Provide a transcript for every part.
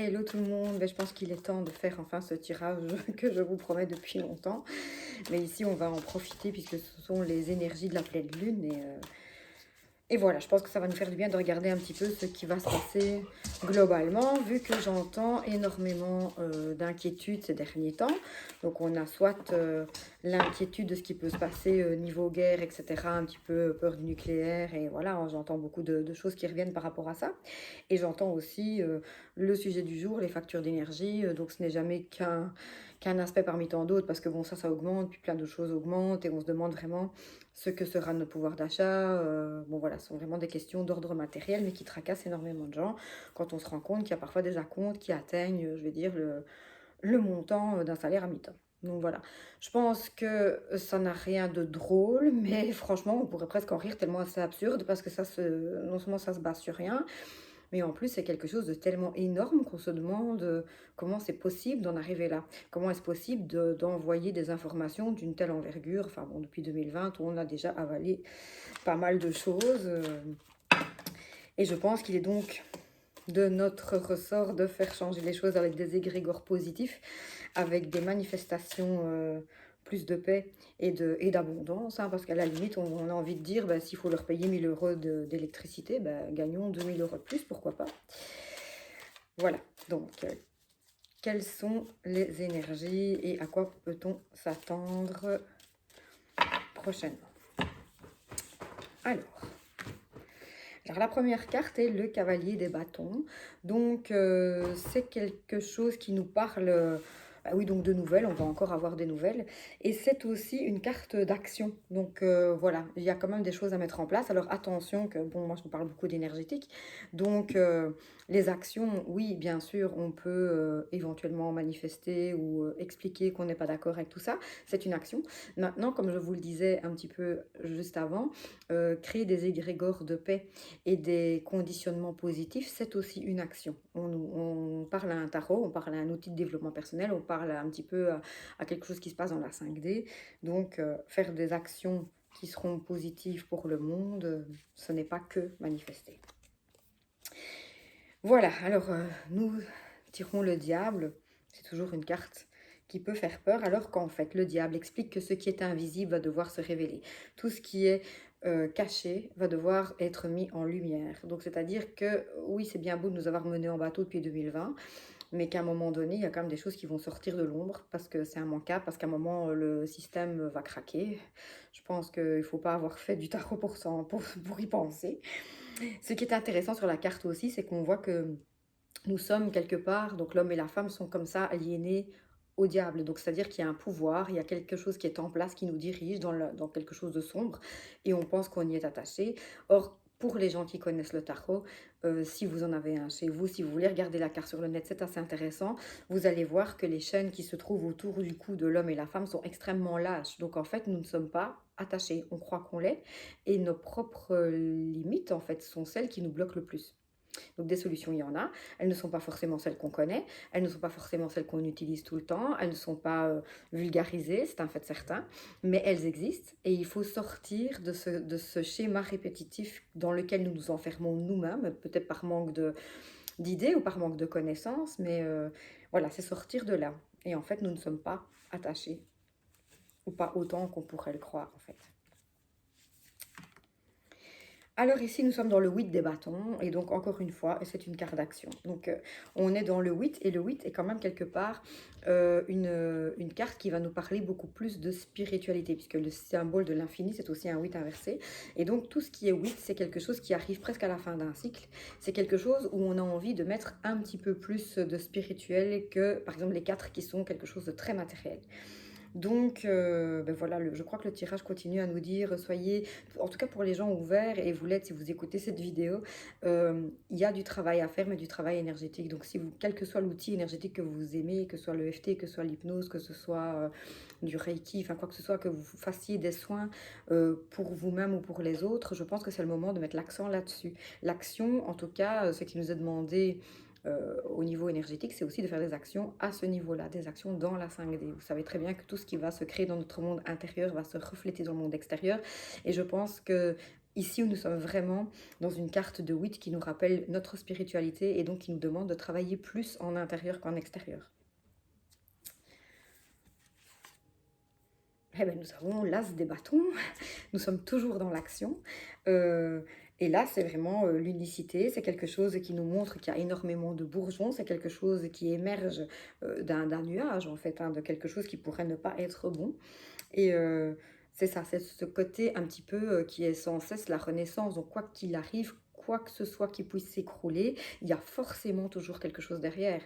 Hello tout le monde, je pense qu'il est temps de faire enfin ce tirage que je vous promets depuis longtemps. Mais ici, on va en profiter puisque ce sont les énergies de la pleine lune. Et voilà, je pense que ça va nous faire du bien de regarder un petit peu ce qui va se passer globalement, vu que j'entends énormément d'inquiétudes ces derniers temps. Donc on a soit l'inquiétude de ce qui peut se passer niveau guerre, etc., un petit peu peur du nucléaire, et voilà, hein, j'entends beaucoup de choses qui reviennent par rapport à ça. Et j'entends aussi le sujet du jour, les factures d'énergie, donc ce n'est jamais qu'un aspect parmi tant d'autres, parce que bon, ça augmente, puis plein de choses augmentent, et on se demande vraiment ce que sera notre pouvoir d'achat. Bon voilà, ce sont vraiment des questions d'ordre matériel, mais qui tracassent énormément de gens, quand on se rend compte qu'il y a parfois des acomptes qui atteignent, je vais dire, le montant d'un salaire à mi-temps. Donc voilà, je pense que ça n'a rien de drôle, mais franchement, on pourrait presque en rire tellement c'est absurde, parce que non seulement ça se base sur rien, mais en plus, c'est quelque chose de tellement énorme qu'on se demande comment c'est possible d'en arriver là. Comment est-ce possible d'envoyer des informations d'une telle envergure. Enfin bon, depuis 2020, on a déjà avalé pas mal de choses. Et je pense qu'il est donc de notre ressort de faire changer les choses avec des égrégores positifs, avec des manifestations plus de paix et d'abondance, hein, parce qu'à la limite, on a envie de dire, bah, s'il faut leur payer 1000 euros d'électricité, bah, gagnons 2000 euros de plus, pourquoi pas. Voilà, donc quelles sont les énergies et à quoi peut-on s'attendre prochainement? Alors, la première carte est le cavalier des bâtons. Donc, c'est quelque chose qui nous parle, bah oui, donc de nouvelles, on va encore avoir des nouvelles. Et c'est aussi une carte d'action. Donc, voilà, il y a quand même des choses à mettre en place. Alors, attention que, bon, moi, je vous parle beaucoup d'énergétique. Donc, les actions, oui, bien sûr, on peut éventuellement manifester ou expliquer qu'on n'est pas d'accord avec tout ça. C'est une action. Maintenant, comme je vous le disais un petit peu juste avant, créer des égrégores de paix et des conditionnements positifs, c'est aussi une action. On parle à un tarot, on parle à un outil de développement personnel, on parle un petit peu à quelque chose qui se passe dans la 5D. Donc, faire des actions qui seront positives pour le monde, ce n'est pas que manifester. Voilà, alors nous tirons le diable. C'est toujours une carte qui peut faire peur, alors qu'en fait, le diable explique que ce qui est invisible va devoir se révéler. Tout ce qui est caché va devoir être mis en lumière. Donc, c'est-à-dire que oui, c'est bien beau de nous avoir menés en bateau depuis 2020, mais qu'à un moment donné, il y a quand même des choses qui vont sortir de l'ombre, parce que c'est immanquable, parce qu'à un moment, le système va craquer. Je pense qu'il ne faut pas avoir fait du tarot pour y penser. Ce qui est intéressant sur la carte aussi, c'est qu'on voit que nous sommes quelque part, donc l'homme et la femme sont comme ça aliénés au diable. Donc c'est-à-dire qu'il y a un pouvoir, il y a quelque chose qui est en place, qui nous dirige dans quelque chose de sombre, et on pense qu'on y est attaché. Or, pour les gens qui connaissent le tarot, si vous en avez un chez vous, si vous voulez regarder la carte sur le net, c'est assez intéressant. Vous allez voir que les chaînes qui se trouvent autour du cou de l'homme et la femme sont extrêmement lâches. Donc en fait, nous ne sommes pas attachés, on croit qu'on l'est, et nos propres limites, en fait, sont celles qui nous bloquent le plus. Donc des solutions, il y en a. Elles ne sont pas forcément celles qu'on connaît, elles ne sont pas forcément celles qu'on utilise tout le temps, elles ne sont pas vulgarisées, c'est un fait certain, mais elles existent et il faut sortir de ce schéma répétitif dans lequel nous nous enfermons nous-mêmes, peut-être par manque d'idées ou par manque de connaissances, mais voilà, c'est sortir de là. Et en fait, nous ne sommes pas attachés, ou pas autant qu'on pourrait le croire en fait. Alors ici, nous sommes dans le 8 des bâtons, et donc encore une fois, c'est une carte d'action. Donc on est dans le 8, et le 8 est quand même quelque part une carte qui va nous parler beaucoup plus de spiritualité, puisque le symbole de l'infini, c'est aussi un 8 inversé. Et donc tout ce qui est 8, c'est quelque chose qui arrive presque à la fin d'un cycle. C'est quelque chose où on a envie de mettre un petit peu plus de spirituel que, par exemple, les 4 qui sont quelque chose de très matériel. Donc, ben voilà, je crois que le tirage continue à nous dire, soyez, en tout cas pour les gens ouverts, et vous l'êtes si vous écoutez cette vidéo, il y a du travail à faire, mais du travail énergétique. Donc, si vous, quel que soit l'outil énergétique que vous aimez, que ce soit le FT, que ce soit l'hypnose, que ce soit du Reiki, enfin quoi que ce soit, que vous fassiez des soins pour vous-même ou pour les autres, je pense que c'est le moment de mettre l'accent là-dessus. L'action, en tout cas, ce qui nous est demandé au niveau énergétique, c'est aussi de faire des actions à ce niveau-là, des actions dans la 5D. Vous savez très bien que tout ce qui va se créer dans notre monde intérieur va se refléter dans le monde extérieur, et je pense que Ici, où nous sommes vraiment dans une carte de 8 qui nous rappelle notre spiritualité et donc qui nous demande de travailler plus en intérieur qu'en extérieur. Eh bien, nous avons l'as des bâtons, nous sommes toujours dans l'action. Et là, c'est vraiment l'unicité, c'est quelque chose qui nous montre qu'il y a énormément de bourgeons, c'est quelque chose qui émerge d'un nuage, en fait, hein, de quelque chose qui pourrait ne pas être bon. Et c'est ça, c'est ce côté un petit peu qui est sans cesse la renaissance. Donc, quoi qu'il arrive, quoi que ce soit qui puisse s'écrouler, il y a forcément toujours quelque chose derrière.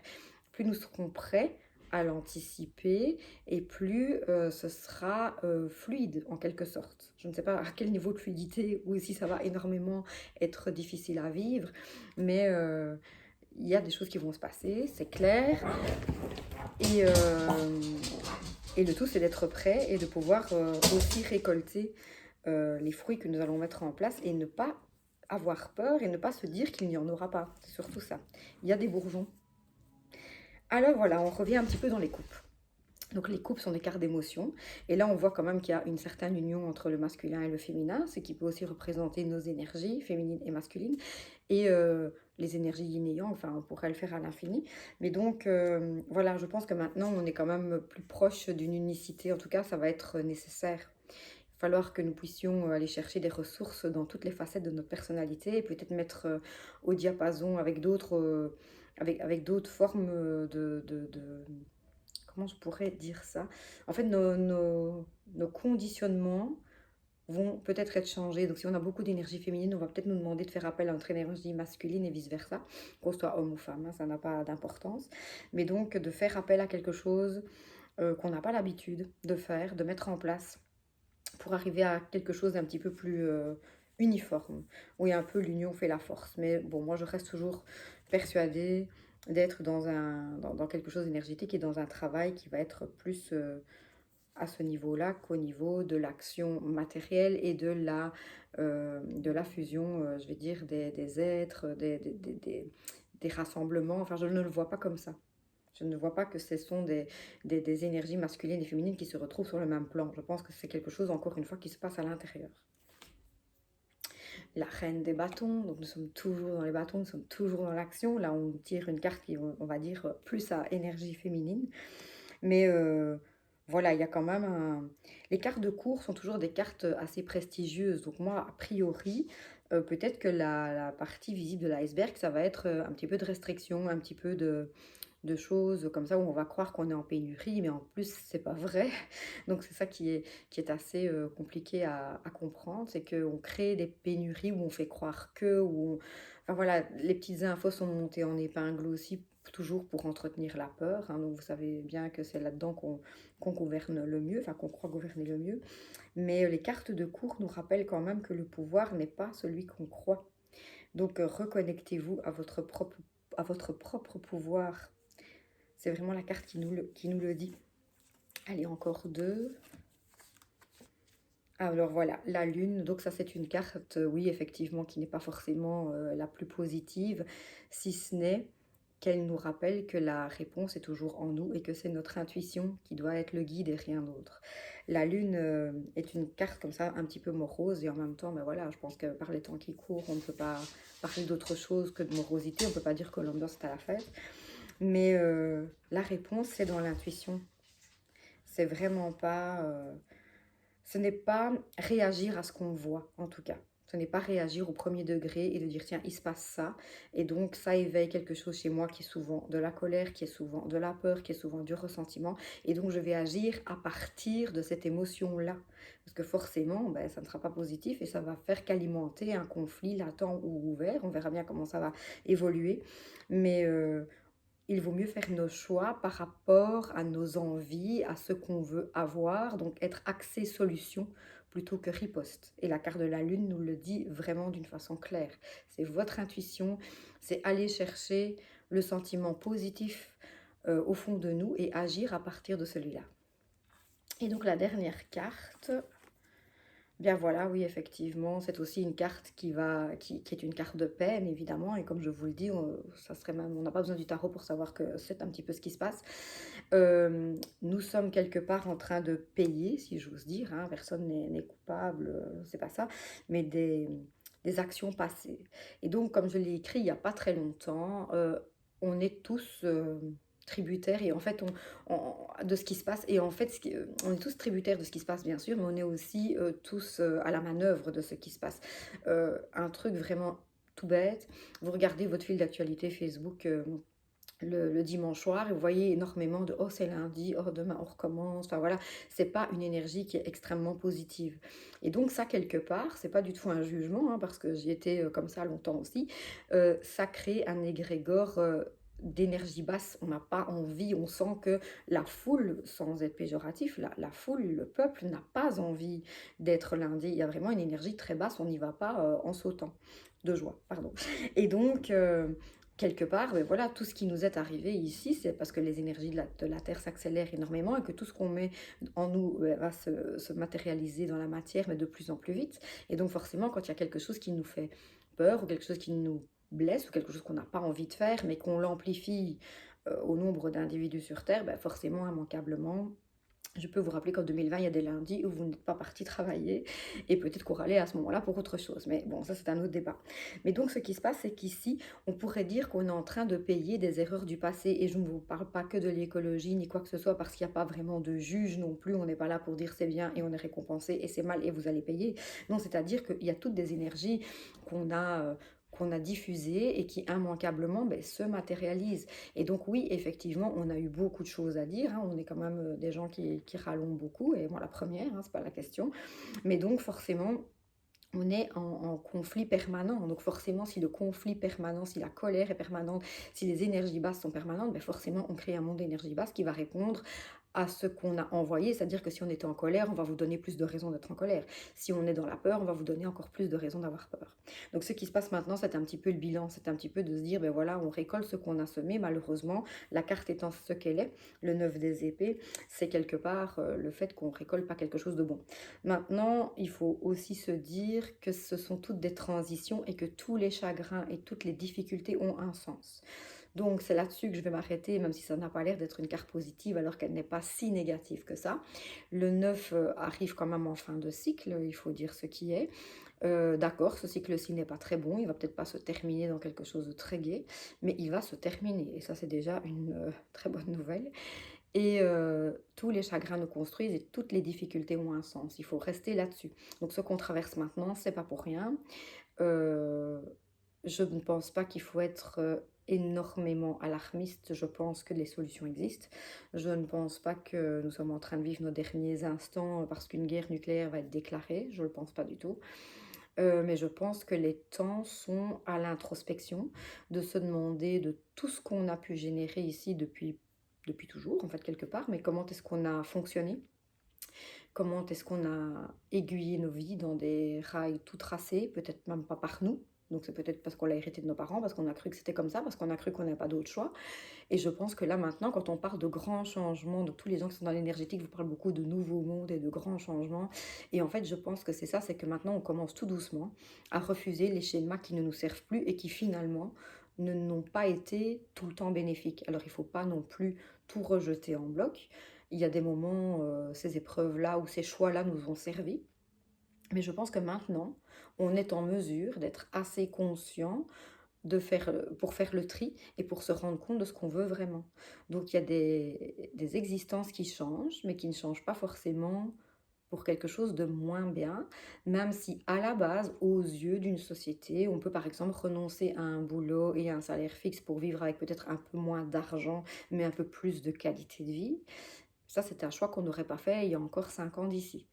Plus nous serons prêts à l'anticiper et plus ce sera fluide en quelque sorte. Je ne sais pas à quel niveau de fluidité ou si ça va énormément être difficile à vivre, mais il y a des choses qui vont se passer, c'est clair. Et, et le tout, c'est d'être prêt et de pouvoir aussi récolter les fruits que nous allons mettre en place et ne pas avoir peur et ne pas se dire qu'il n'y en aura pas. C'est surtout ça. Il y a des bourgeons. Alors voilà, on revient un petit peu dans les coupes. Donc les coupes sont des cartes d'émotion. Et là, on voit quand même qu'il y a une certaine union entre le masculin et le féminin, ce qui peut aussi représenter nos énergies féminines et masculines. Et les énergies yin et yang, enfin, on pourrait le faire à l'infini. Mais donc, voilà, je pense que maintenant, on est quand même plus proche d'une unicité. En tout cas, ça va être nécessaire. Il va falloir que nous puissions aller chercher des ressources dans toutes les facettes de notre personnalité et peut-être mettre au diapason avec d'autres avec d'autres formes comment je pourrais dire ça? En fait, nos conditionnements vont peut-être être changés. Donc, si on a beaucoup d'énergie féminine, on va peut-être nous demander de faire appel à notre énergie masculine et vice-versa, qu'on soit homme ou femme, hein, ça n'a pas d'importance. Mais donc, de faire appel à quelque chose qu'on n'a pas l'habitude de faire, de mettre en place pour arriver à quelque chose d'un petit peu plus uniforme, où il y a un peu l'union fait la force. Mais bon, moi, je reste toujours persuadée d'être dans quelque chose d'énergétique et dans un travail qui va être plus à ce niveau-là qu'au niveau de l'action matérielle et de la fusion, je vais dire, des êtres, des rassemblements. Enfin, je ne le vois pas comme ça. Je ne vois pas que ce sont des énergies masculines et féminines qui se retrouvent sur le même plan. Je pense que c'est quelque chose, encore une fois, qui se passe à l'intérieur. La reine des bâtons, donc nous sommes toujours dans les bâtons, nous sommes toujours dans l'action. Là, on tire une carte qui, on va dire, plus à énergie féminine. Mais voilà, il y a quand même un... Les cartes de cours sont toujours des cartes assez prestigieuses. Donc moi, a priori, peut-être que la partie visible de l'iceberg, ça va être un petit peu de restriction, un petit peu de choses comme ça où on va croire qu'on est en pénurie, mais en plus, c'est pas vrai. Donc c'est ça qui est assez compliqué à comprendre, c'est qu'on crée des pénuries où on fait croire que, enfin voilà, les petites infos sont montées en épingle aussi, toujours pour entretenir la peur, hein. Donc vous savez bien que c'est là-dedans qu'on gouverne le mieux, enfin qu'on croit gouverner le mieux. Mais les cartes de cours nous rappellent quand même que le pouvoir n'est pas celui qu'on croit. Donc reconnectez-vous à votre propre pouvoir. C'est vraiment la carte qui nous le dit. Allez, encore deux. Alors voilà, la lune, donc ça c'est une carte, oui, effectivement, qui n'est pas forcément la plus positive, si ce n'est qu'elle nous rappelle que la réponse est toujours en nous et que c'est notre intuition qui doit être le guide et rien d'autre. La lune est une carte comme ça, un petit peu morose et en même temps, ben voilà, je pense que par les temps qui courent, on ne peut pas parler d'autre chose que de morosité, on ne peut pas dire que l'ambiance est à la fête. Mais la réponse, c'est dans l'intuition. C'est vraiment pas... ce n'est pas réagir à ce qu'on voit, en tout cas. Ce n'est pas réagir au premier degré et de dire, tiens, il se passe ça. Et donc, ça éveille quelque chose chez moi qui est souvent de la colère, qui est souvent de la peur, qui est souvent du ressentiment. Et donc, je vais agir à partir de cette émotion-là. Parce que forcément, ben, ça ne sera pas positif et ça va faire qu'alimenter un conflit latent ou ouvert. On verra bien comment ça va évoluer. Mais il vaut mieux faire nos choix par rapport à nos envies, à ce qu'on veut avoir, donc être axé solution plutôt que riposte. Et la carte de la lune nous le dit vraiment d'une façon claire. C'est votre intuition, c'est aller chercher le sentiment positif au fond de nous et agir à partir de celui-là. Et donc la dernière carte, Bien voilà, oui, effectivement, c'est aussi une carte qui est une carte de peine, évidemment, et comme je vous le dis, ça serait même, on n'a pas besoin du tarot pour savoir que c'est un petit peu ce qui se passe. Nous sommes quelque part en train de payer, si j'ose dire, hein, personne n'est coupable, c'est pas ça, mais des actions passées. Et donc, comme je l'ai écrit il n'y a pas très longtemps, on est tous tributaires et en fait de ce qui se passe. Et en fait, on est tous tributaires de ce qui se passe, bien sûr, mais on est aussi tous à la manœuvre de ce qui se passe. Un truc vraiment tout bête, vous regardez votre fil d'actualité Facebook. Le dimanche soir et vous voyez énormément de oh c'est lundi, oh demain on recommence, enfin voilà, c'est pas une énergie qui est extrêmement positive. Et donc ça quelque part, c'est pas du tout un jugement hein, parce que j'y étais comme ça longtemps aussi, ça crée un égrégore d'énergie basse, on n'a pas envie, on sent que la foule, sans être péjoratif, la foule, le peuple n'a pas envie d'être lundi, il y a vraiment une énergie très basse, on n'y va pas en sautant, de joie, pardon. Et donc, quelque part, ben voilà, tout ce qui nous est arrivé ici, c'est parce que les énergies de la Terre s'accélèrent énormément et que tout ce qu'on met en nous va se matérialiser dans la matière, mais de plus en plus vite. Et donc forcément, quand il y a quelque chose qui nous fait peur ou quelque chose qui nous blesse ou quelque chose qu'on n'a pas envie de faire, mais qu'on l'amplifie au nombre d'individus sur Terre, ben forcément, immanquablement, je peux vous rappeler qu'en 2020, il y a des lundis où vous n'êtes pas parti travailler et peut-être qu'on râlait à ce moment-là pour autre chose. Mais bon, ça c'est un autre débat. Mais donc ce qui se passe, c'est qu'ici, on pourrait dire qu'on est en train de payer des erreurs du passé. Et je ne vous parle pas que de l'écologie ni quoi que ce soit parce qu'il n'y a pas vraiment de juge non plus. On n'est pas là pour dire c'est bien et on est récompensé et c'est mal et vous allez payer. Non, c'est-à-dire qu'il y a toutes des énergies qu'on a diffusées et qui immanquablement se matérialisent. Et donc oui, effectivement, on a eu beaucoup de choses à dire, hein. On est quand même des gens qui râlons beaucoup, et moi la première, hein, c'est pas la question. Mais donc forcément, on est en conflit permanent. Donc forcément, si le conflit permanent, si la colère est permanente, si les énergies basses sont permanentes, forcément, on crée un monde d'énergie basse qui va répondre à ce qu'on a envoyé. C'est-à-dire que si on était en colère, on va vous donner plus de raisons d'être en colère. Si on est dans la peur, on va vous donner encore plus de raisons d'avoir peur. Donc ce qui se passe maintenant, c'est un petit peu le bilan. C'est un petit peu de se dire, ben voilà, on récolte ce qu'on a semé. Malheureusement, la carte étant ce qu'elle est, le 9 des épées, c'est quelque part le fait qu'on récolte pas quelque chose de bon. Maintenant, il faut aussi se dire que ce sont toutes des transitions et que tous les chagrins et toutes les difficultés ont un sens. Donc c'est là-dessus que je vais m'arrêter, même si ça n'a pas l'air d'être une carte positive alors qu'elle n'est pas si négative que ça. Le 9 arrive quand même en fin de cycle, il faut dire ce qui est. D'accord, ce cycle-ci n'est pas très bon, il va peut-être pas se terminer dans quelque chose de très gai, mais il va se terminer. Et ça, c'est déjà une très bonne nouvelle. Et tous les chagrins nous construisent et toutes les difficultés ont un sens. Il faut rester là-dessus. Donc ce qu'on traverse maintenant, c'est pas pour rien. Euh, je ne pense pas qu'il faut être énormément alarmiste. Je pense que les solutions existent. Je ne pense pas que nous sommes en train de vivre nos derniers instants parce qu'une guerre nucléaire va être déclarée. Je ne le pense pas du tout. Mais je pense que les temps sont à l'introspection, de se demander de tout ce qu'on a pu générer ici depuis toujours, en fait, quelque part, mais comment est-ce qu'on a fonctionné, comment est-ce qu'on a aiguillé nos vies dans des rails tout tracés, peut-être même pas par nous. Donc c'est peut-être parce qu'on l'a hérité de nos parents, parce qu'on a cru que c'était comme ça, parce qu'on a cru qu'on n'avait pas d'autre choix. Et je pense que là maintenant, quand on parle de grands changements, donc tous les gens qui sont dans l'énergétique vous parlent beaucoup de nouveaux mondes et de grands changements. Et en fait, je pense que c'est ça, c'est que maintenant on commence tout doucement à refuser les schémas qui ne nous servent plus et qui finalement ne n'ont pas été tout le temps bénéfiques. Alors il ne faut pas non plus tout rejeter en bloc. Il y a des moments, ces épreuves-là ou ces choix-là nous ont servi. Mais je pense que maintenant, on est en mesure d'être assez conscient pour faire le tri et pour se rendre compte de ce qu'on veut vraiment. Donc il y a des existences qui changent, mais qui ne changent pas forcément pour quelque chose de moins bien, même si à la base, aux yeux d'une société, on peut par exemple renoncer à un boulot et à un salaire fixe pour vivre avec peut-être un peu moins d'argent, mais un peu plus de qualité de vie. Ça, c'est un choix qu'on n'aurait pas fait il y a encore 5 ans d'ici.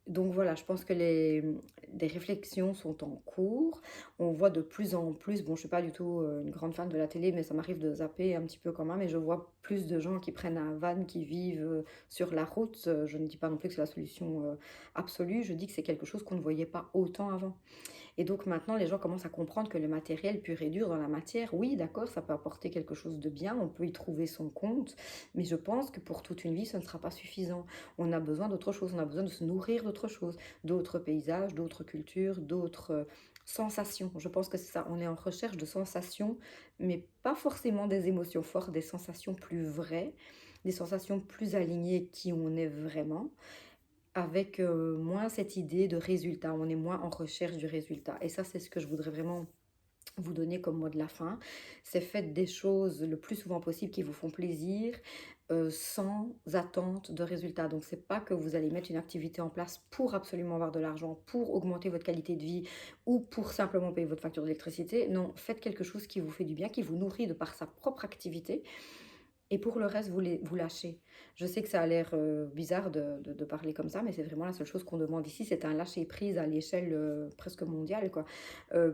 Donc voilà, je pense que des réflexions sont en cours. On voit de plus en plus, bon, je ne suis pas du tout une grande fan de la télé, mais ça m'arrive de zapper un petit peu quand même, et je vois plus de gens qui prennent un van, qui vivent sur la route. Je ne dis pas non plus que c'est la solution absolue, je dis que c'est quelque chose qu'on ne voyait pas autant avant. Et donc maintenant, les gens commencent à comprendre que le matériel pur et dur dans la matière, oui, d'accord, ça peut apporter quelque chose de bien, on peut y trouver son compte, mais je pense que pour toute une vie, ce ne sera pas suffisant. On a besoin d'autre chose, on a besoin de se nourrir d'autre chose, d'autres paysages, d'autres cultures, d'autres sensations. Je pense que c'est ça, on est en recherche de sensations, mais pas forcément des émotions fortes, des sensations plus vraies, des sensations plus alignées qui on est vraiment, avec moins cette idée de résultat. On est moins en recherche du résultat. Et ça, c'est ce que je voudrais vraiment vous donner comme mot de la fin. C'est faites des choses le plus souvent possible qui vous font plaisir, sans attente de résultat. Donc, c'est pas que vous allez mettre une activité en place pour absolument avoir de l'argent, pour augmenter votre qualité de vie ou pour simplement payer votre facture d'électricité. Non, faites quelque chose qui vous fait du bien, qui vous nourrit de par sa propre activité et pour le reste, vous lâchez. Je sais que ça a l'air bizarre de parler comme ça, mais c'est vraiment la seule chose qu'on demande ici, c'est un lâcher-prise à l'échelle presque mondiale, quoi.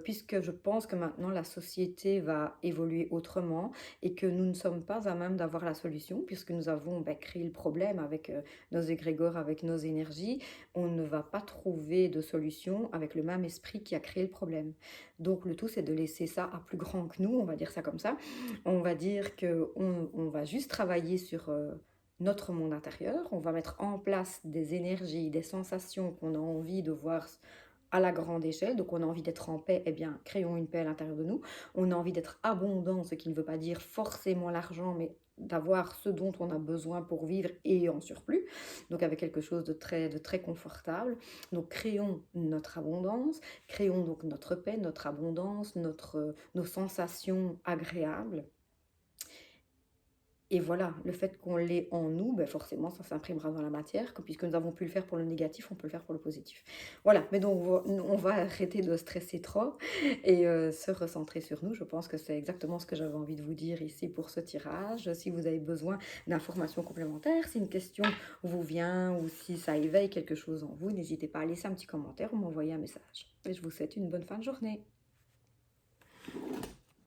Puisque je pense que maintenant la société va évoluer autrement et que nous ne sommes pas à même d'avoir la solution, puisque nous avons créé le problème avec nos égrégores, avec nos énergies. On ne va pas trouver de solution avec le même esprit qui a créé le problème. Donc le tout, c'est de laisser ça à plus grand que nous, on va dire ça comme ça. On va dire qu'on va juste travailler sur notre monde intérieur, on va mettre en place des énergies, des sensations qu'on a envie de voir à la grande échelle, donc on a envie d'être en paix, eh bien créons une paix à l'intérieur de nous. On a envie d'être abondant, ce qui ne veut pas dire forcément l'argent, mais d'avoir ce dont on a besoin pour vivre et en surplus, donc avec quelque chose de très confortable. Donc créons notre abondance, créons donc notre paix, notre abondance, nos sensations agréables. Et voilà, le fait qu'on l'ait en nous, ben forcément, ça s'imprimera dans la matière, puisque nous avons pu le faire pour le négatif, on peut le faire pour le positif. Voilà, mais donc on va arrêter de stresser trop et se recentrer sur nous. Je pense que c'est exactement ce que j'avais envie de vous dire ici pour ce tirage. Si vous avez besoin d'informations complémentaires, si une question vous vient ou si ça éveille quelque chose en vous, n'hésitez pas à laisser un petit commentaire ou m'envoyer un message. Et je vous souhaite une bonne fin de journée.